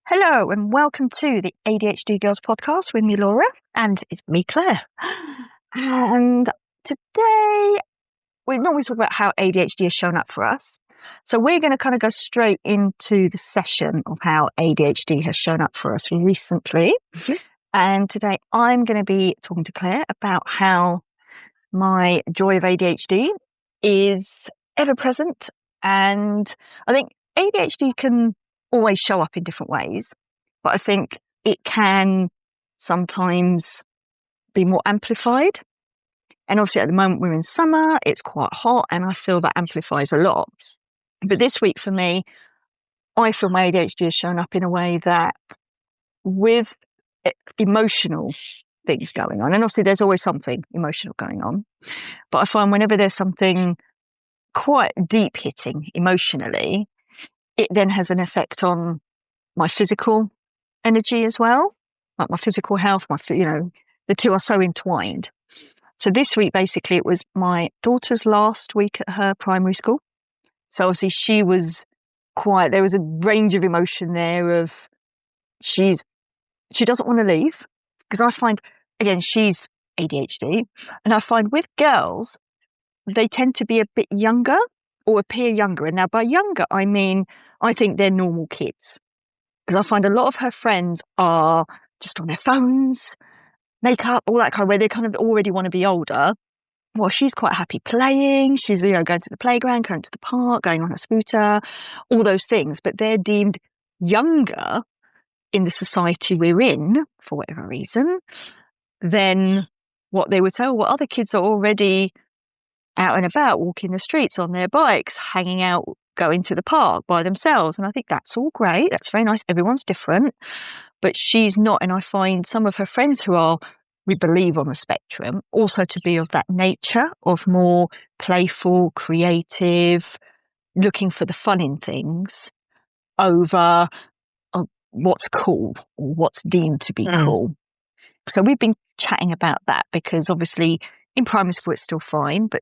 Hello and welcome to the ADHD Girls podcast with me, Laura, and it's me, Claire. And today we normally talk about how ADHD has shown up for us. So we're going to kind of go straight into the session of how ADHD has shown up for us recently. Mm-hmm. And today I'm going to be talking to Claire about how my joy of ADHD is ever present. And I think ADHD can always show up in different ways, but I think it can sometimes be more amplified. And obviously at the moment we're in summer, it's quite hot, and I feel that amplifies a lot. But this week for me, I feel my ADHD has shown up in a way that with emotional things going on, and obviously there's always something emotional going on, but I find whenever there's something quite deep hitting emotionally, it then has an effect on my physical energy as well, like my physical health, the two are so entwined. So this week, basically, it was my daughter's last week at her primary school. So obviously she was there was a range of emotion there of she doesn't want to leave, because I find, again, she's ADHD, and I find with girls, they tend to be a bit younger or appear younger. And now by younger, I mean, I think they're normal kids. Because I find a lot of her friends are just on their phones, makeup, all that kind of way. They kind of already want to be older. Well, she's quite happy playing. She's, going to the playground, going to the park, going on a scooter, all those things. But they're deemed younger in the society we're in, for whatever reason, than what they would say. Well, other kids are already out and about, walking the streets on their bikes, hanging out, going to the park by themselves. And I think that's all great. That's very nice. Everyone's different. But she's not. And I find some of her friends who are, we believe, on the spectrum, also to be of that nature, of more playful, creative, looking for the fun in things over what's cool or what's deemed to be cool. So we've been chatting about that, because obviously in primary school it's still fine, but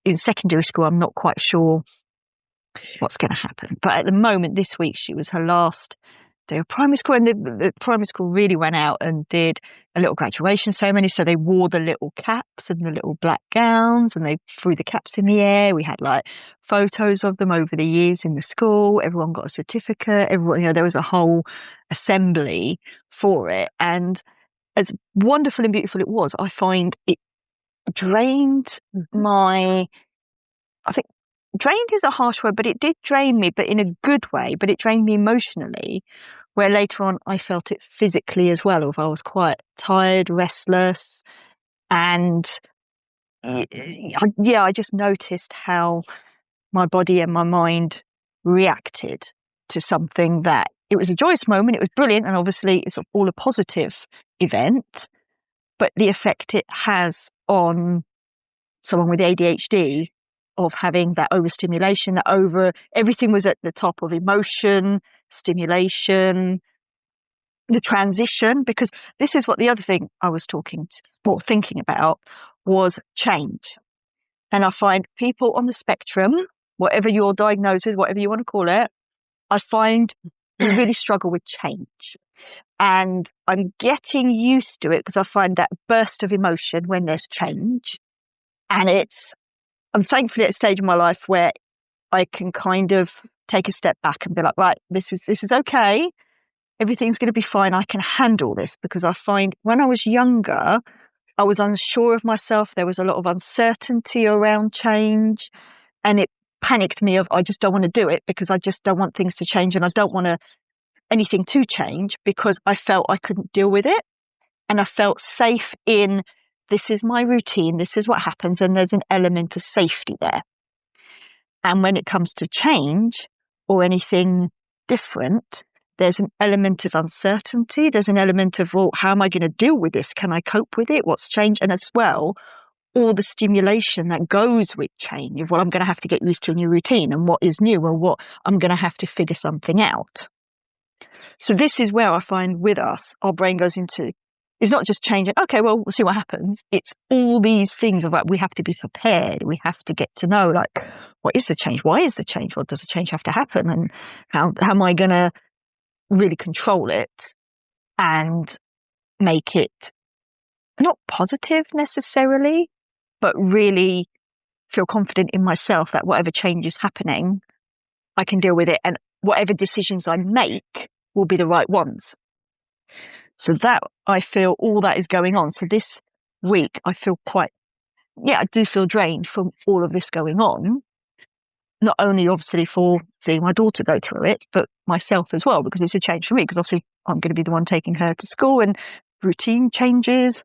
in secondary school I'm not quite sure what's going to happen. But at the moment, this week, she was her last day of primary school, and the primary school really went out and did a little graduation ceremony. So they wore the little caps and the little black gowns, and they threw the caps in the air. We had photos of them over the years in the school. Everyone got a certificate. Everyone, there was a whole assembly for it. And as wonderful and beautiful it was, I find it drained drained is a harsh word, but it did drain me, but in a good way. But it drained me emotionally, where later on I felt it physically as well. If I was quite tired, restless, and I just noticed how my body and my mind reacted to something that, it was a joyous moment, it was brilliant, and obviously it's all a positive event, but the effect it has on someone with ADHD of having that overstimulation, everything was at the top of emotion, stimulation, the transition, because this is what the other thing I was thinking about was change. And I find people on the spectrum, whatever you're diagnosed with, whatever you want to call it, I find we really struggle with change. And I'm getting used to it, because I find that burst of emotion when there's change. And I'm thankfully at a stage in my life where I can kind of take a step back and be like, right, this is okay. Everything's going to be fine. I can handle this, because I find when I was younger, I was unsure of myself. There was a lot of uncertainty around change, and it panicked me I just don't want to do it, because I just don't want things to change, and I don't want anything to change, because I felt I couldn't deal with it. And I felt safe in, this is my routine, this is what happens, and there's an element of safety there. And when it comes to change or anything different, there's an element of uncertainty. There's an element of, well, how am I going to deal with this? Can I cope with it? What's changed? And as well, all the stimulation that goes with change. Well, I'm going to have to get used to a new routine. And what is new? Well, what I'm going to have to figure something out. So this is where I find with us, our brain goes into, it's not just changing, okay, well, we'll see what happens. It's all these things of we have to be prepared. We have to get to know, what is the change? Why is the change? Well, does the change have to happen? And how am I going to really control it and make it not positive necessarily, but really feel confident in myself that whatever change is happening, I can deal with it, and whatever decisions I make will be the right ones. So that, I feel all that is going on. So this week I feel I do feel drained from all of this going on. Not only obviously for seeing my daughter go through it, but myself as well, because it's a change for me, because obviously I'm going to be the one taking her to school and routine changes.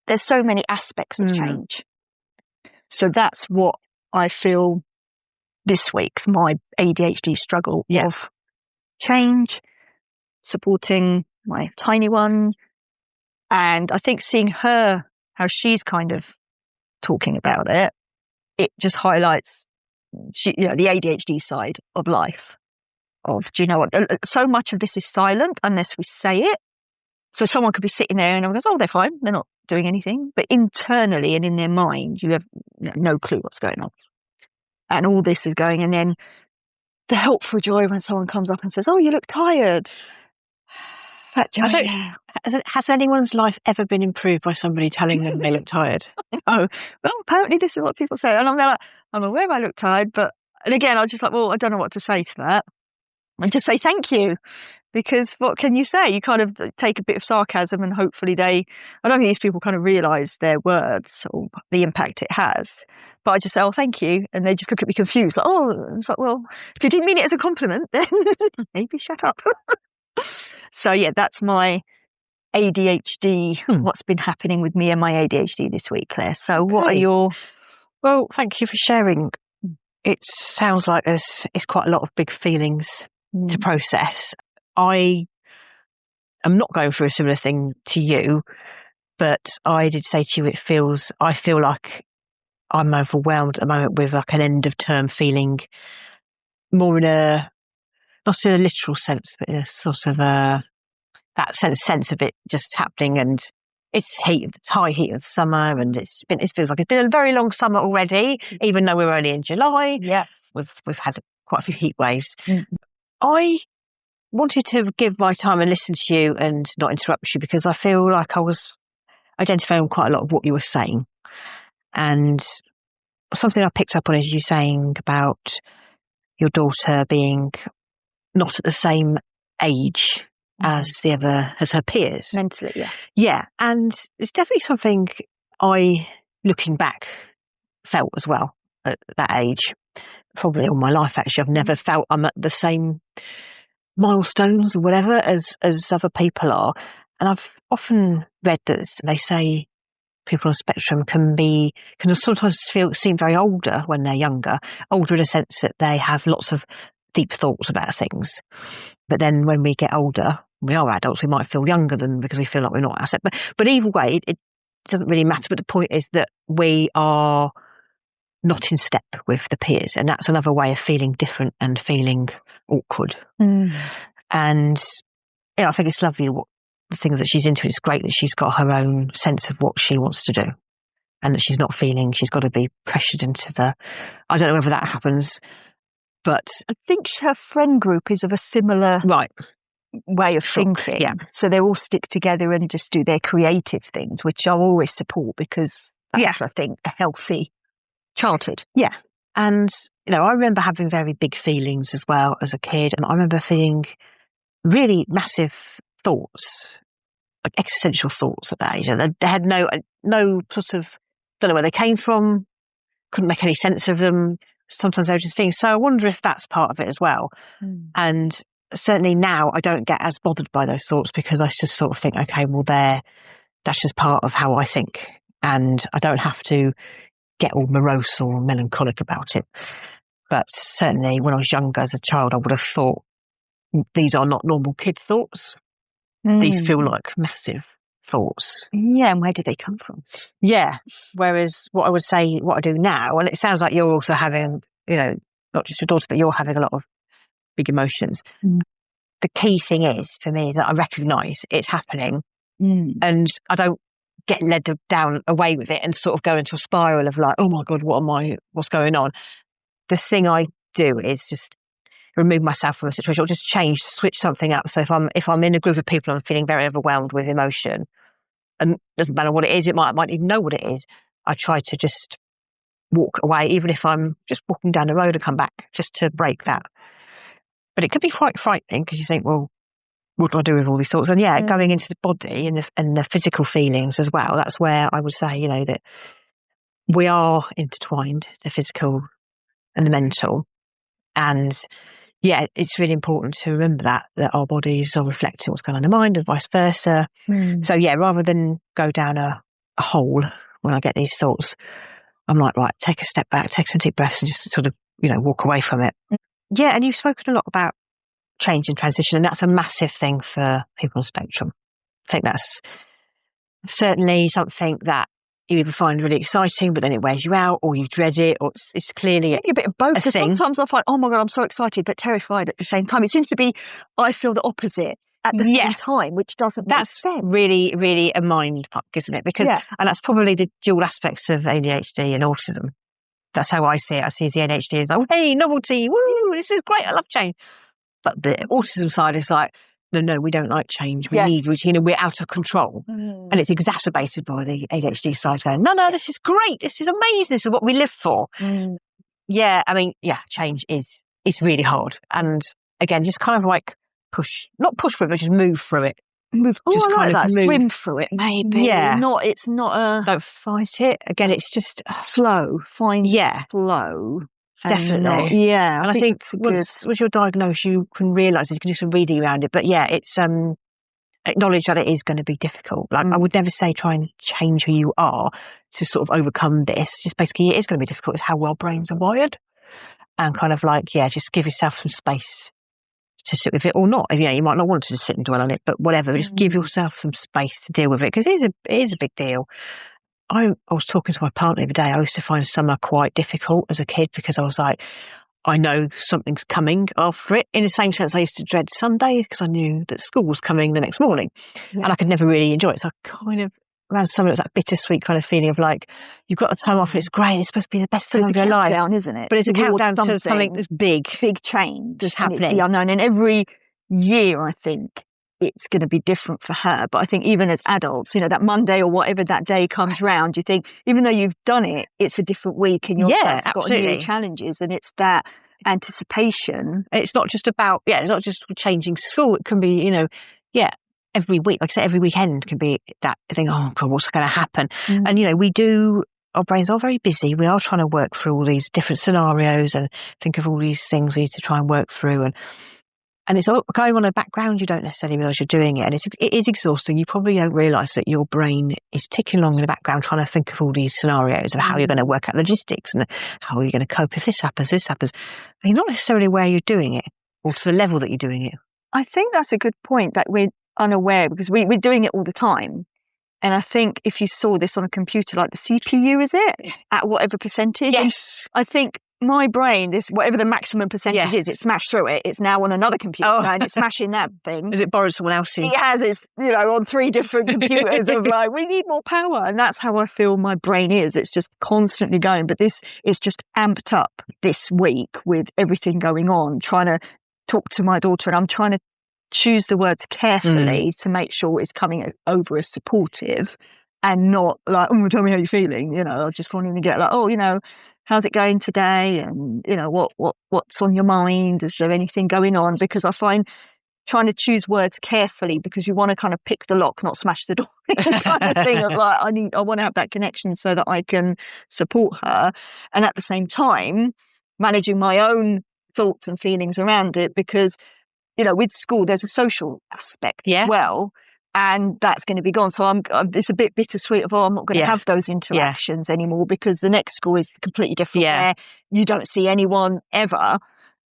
There's so many aspects of change. So that's what I feel this week's my ADHD struggle of change, supporting my tiny one. And I think seeing her, how she's kind of talking about it, it just highlights the ADHD side of life. Do you know what? So much of this is silent unless we say it. So someone could be sitting there and everyone goes, oh, they're fine. They're not doing anything. But internally and in their mind, you have no clue what's going on. And all this is going. And then the helpful joy when someone comes up and says, oh, you look tired. That joy, Has anyone's life ever been improved by somebody telling them they look tired? Oh, well, apparently this is what people say. And I'm like, I'm aware I look tired. And again, I was just like, well, I don't know what to say to that. And just say thank you. Because what can you say? You kind of take a bit of sarcasm and hopefully I don't think these people kind of realise their words or the impact it has. But I just say, oh, thank you. And they just look at me confused. Like, oh, it's like, well, if you didn't mean it as a compliment, then maybe shut up. So, yeah, that's my ADHD, what's been happening with me and my ADHD this week, Claire. So what are your... Well, thank you for sharing. It sounds like it's quite a lot of big feelings to process. I am not going through a similar thing to you, but I did say to you, I feel like I'm overwhelmed at the moment with like an end of term feeling, more not in a literal sense, but in a sort of that sense of it just happening. And it's high heat of summer, and it feels like it's been a very long summer already, even though we're only in July. Yeah, we've had quite a few heat waves. I wanted to give my time and listen to you and not interrupt you, because I feel like I was identifying quite a lot of what you were saying. And something I picked up on is you saying about your daughter being not at the same age as her peers. Mentally, yeah. Yeah, and it's definitely something I, looking back, felt as well at that age. Probably all my life, actually. I've never felt I'm at the same milestones or whatever as other people are. And I've often read that they say people on the spectrum can sometimes seem very older when they're younger, older in a sense that they have lots of deep thoughts about things. But then when we get older, we are adults, we might feel younger than, because we feel like we're not asset. But either way, it doesn't really matter. But the point is that we are not in step with the peers, and that's another way of feeling different and feeling awkward. And I think it's lovely the things that she's into. It's great that she's got her own sense of what she wants to do, and that she's not feeling she's got to be pressured into I don't know whether that happens, but I think her friend group is of a similar way of thinking. Yeah. So they all stick together and just do their creative things, which I'll always support, because that's, I think, a healthy childhood. Yeah. And, I remember having very big feelings as well as a kid. And I remember feeling really massive thoughts, like existential thoughts at that age. And they had no sort of, don't know where they came from, couldn't make any sense of them. Sometimes they were just things. So I wonder if that's part of it as well. And certainly now I don't get as bothered by those thoughts, because I just sort of think, okay, well, that's just part of how I think. And I don't have to get all morose or melancholic about it. But certainly when I was younger, as a child, I would have thought, these are not normal kid thoughts. These feel like massive thoughts. Yeah, and where did they come from? Yeah. Whereas what I do now, and it sounds like you're also having, not just your daughter, but you're having a lot of big emotions. The key thing is, for me, is that I recognise it's happening, and I don't get led down away with it and sort of go into a spiral of like, oh my God, what's going on? The thing I do is just remove myself from a situation or just switch something up. So if I'm in a group of people and I'm feeling very overwhelmed with emotion, and it doesn't matter what it is, I might even know what it is. I try to just walk away, even if I'm just walking down the road and come back, just to break that. But it could be quite frightening because you think, well, what do I do with all these thoughts? And going into the body and the physical feelings as well. That's where I would say, that we are intertwined, the physical and the mental. And it's really important to remember that our bodies are reflecting what's going on in the mind and vice versa. So rather than go down a hole when I get these thoughts, I'm like, right, take a step back, take some deep breaths and just sort of, walk away from it. Yeah. And you've spoken a lot about change and transition, and that's a massive thing for people on the spectrum. I think that's certainly something that you either find really exciting, but then it wears you out, or you dread it, or it's clearly a bit of both. Sometimes I find, oh my God, I'm so excited, but terrified at the same time. It seems to be, I feel the opposite at the same time, which doesn't make sense. That's really, really a mind fuck, isn't it? Because, and that's probably the dual aspects of ADHD and autism. That's how I see it. I see the ADHD as, oh, hey, novelty, woo, this is great, I love change. But the autism side is like, no, we don't like change. We need routine and we're out of control. And it's exacerbated by the ADHD side going, no, this is great. This is amazing. This is what we live for. Yeah, I mean, change is really hard. And again, just kind of like not push through it, but just move through it. Just kind of swim through it, maybe. Yeah. It's not a... Don't fight it. Again, it's just... flow. Find flow. Definitely. And I think once you're diagnosed, you can realise you can do some reading around it. But it's acknowledge that it is going to be difficult. Like I would never say try and change who you are to sort of overcome this. Just basically it is going to be difficult. It's how our brains are wired. And kind of like, just give yourself some space to sit with it or not. You might not want to just sit and dwell on it, but whatever. Just give yourself some space to deal with it because it is a big deal. I was talking to my partner the other day. I used to find summer quite difficult as a kid because I was like, I know something's coming after it. In the same sense, I used to dread Sundays because I knew that school was coming the next morning and I could never really enjoy it. So I kind of, around summer, it was that bittersweet kind of feeling of like, you've got a time off, it's great, it's supposed to be the best time of your life. It's a countdown, isn't it? But it's a countdown to something that's big change. That's happening. And it's the unknown. And every year, I think, it's going to be different for her. But I think even as adults, that Monday or whatever that day comes round, you think, even though you've done it, it's a different week and you've got new challenges. And it's that anticipation. It's not just about, it's not just changing school. It can be, every week, like I say, every weekend can be that thing, oh God, what's going to happen? And, our brains are very busy. We are trying to work through all these different scenarios and think of all these things we need to try and work through. And it's all going on in the background. You don't necessarily realise you're doing it. And it is exhausting. You probably don't realise that your brain is ticking along in the background trying to think of all these scenarios of how you're going to work out logistics and how are you going to cope if this happens. And you're not necessarily where you're doing it or to the level that you're doing it. I think that's a good point, that we're unaware because we're doing it all the time. And I think if you saw this on a computer, like the CPU, is it? At whatever percentage? Yes. I think my brain, whatever the maximum percentage is, it smashed through it. It's now on another computer and it's smashing that thing. Is it borrowed someone else's? It has. It's, on 3 different computers of like, we need more power. And that's how I feel my brain is. It's just constantly going. But this is just amped up this week with everything going on, trying to talk to my daughter. And I'm trying to choose the words carefully to make sure it's coming over as supportive and not like, oh, tell me how you're feeling. I just wanting to get like, oh, how's it going today? And, what's on your mind? Is there anything going on? Because I find trying to choose words carefully because you want to kind of pick the lock, not smash the door kind of thing of like, I want to have that connection so that I can support her. And at the same time, managing my own thoughts and feelings around it because, with school, there's a social aspect as well. And that's going to be gone. So it's a bit bittersweet of, I'm not going to have those interactions anymore because the next school is completely different where you don't see anyone ever.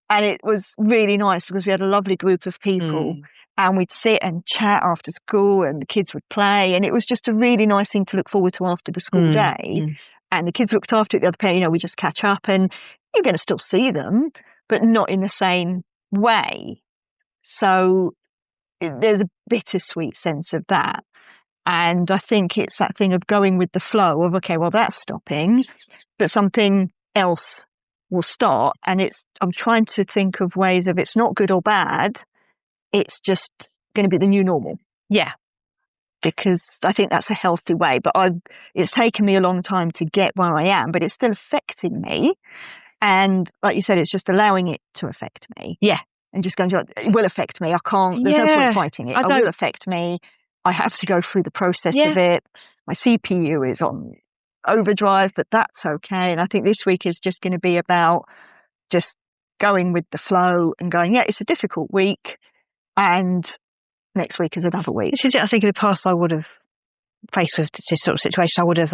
And it was really nice because we had a lovely group of people and we'd sit and chat after school and the kids would play. And it was just a really nice thing to look forward to after the school day. And the kids looked after it, the other parent, we just catch up and you're going to still see them, but not in the same way. So there's a bittersweet sense of that. And I think it's that thing of going with the flow of, okay, well, that's stopping, but something else will start, and I'm trying to think of ways of it's not good or bad, it's just going to be the new normal. Yeah. Because I think that's a healthy way. But it's taken me a long time to get where I am, but it's still affecting me. And like you said, it's just allowing it to affect me. Yeah. And just going, it will affect me. I can't, there's no point fighting it. It will affect me. I have to go through the process of it. My CPU is on overdrive, but that's okay. And I think this week is just going to be about just going with the flow and going, yeah, it's a difficult week. And next week is another week. This is it. I think in the past I would have, faced with this sort of situation, I would have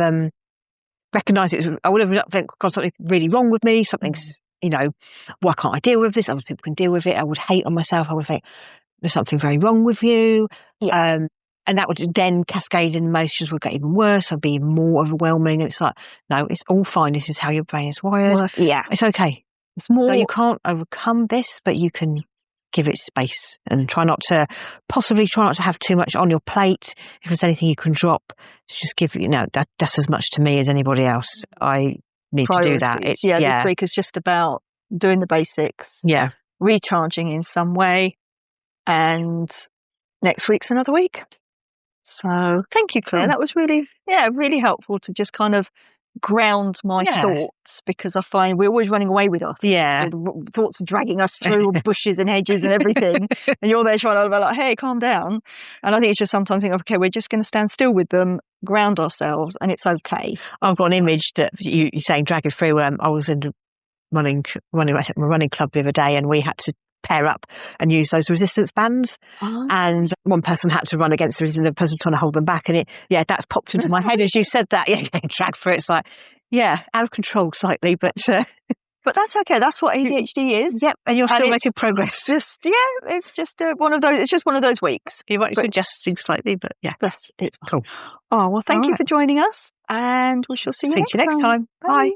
recognised it. I would have got something really wrong with me. Something's, why can't I deal with this? Other people can deal with it. I would hate on myself. I would think there's something very wrong with you. Yes. And that would then cascade in emotions would get even worse. I'd be more overwhelming. And it's like, no, it's all fine. This is how your brain is wired. Yeah. It's okay. It's more. So you can't overcome this, but you can give it space and try not to have too much on your plate. If there's anything you can drop, just give, that's as much to me as anybody else. I need to do that. This week is just about doing the basics. Yeah. Recharging in some way. And next week's another week. So thank you, Claire. That was really helpful to just kind of ground my thoughts, because I find we're always running away with our thoughts. Yeah. So thoughts are dragging us through bushes and hedges and everything. And you're there trying to be like, hey, calm down. And I think it's just sometimes think, okay, we're just going to stand still with them, ground ourselves, and it's okay. I've got an image that you're saying drag it through. I was in running at my running club the other day, and we had to pair up and use those resistance bands. And one person had to run against the resistance, the person trying to hold them back. And that's popped into my head as you said that. Drag through. It's like, out of control slightly, but that's okay. That's what ADHD is. Yep, and you're still making progress. It's just one of those. It's just one of those weeks. You might adjust things slightly, but it's cool. Oh well, thank you for joining us, and we shall see you next time. Bye.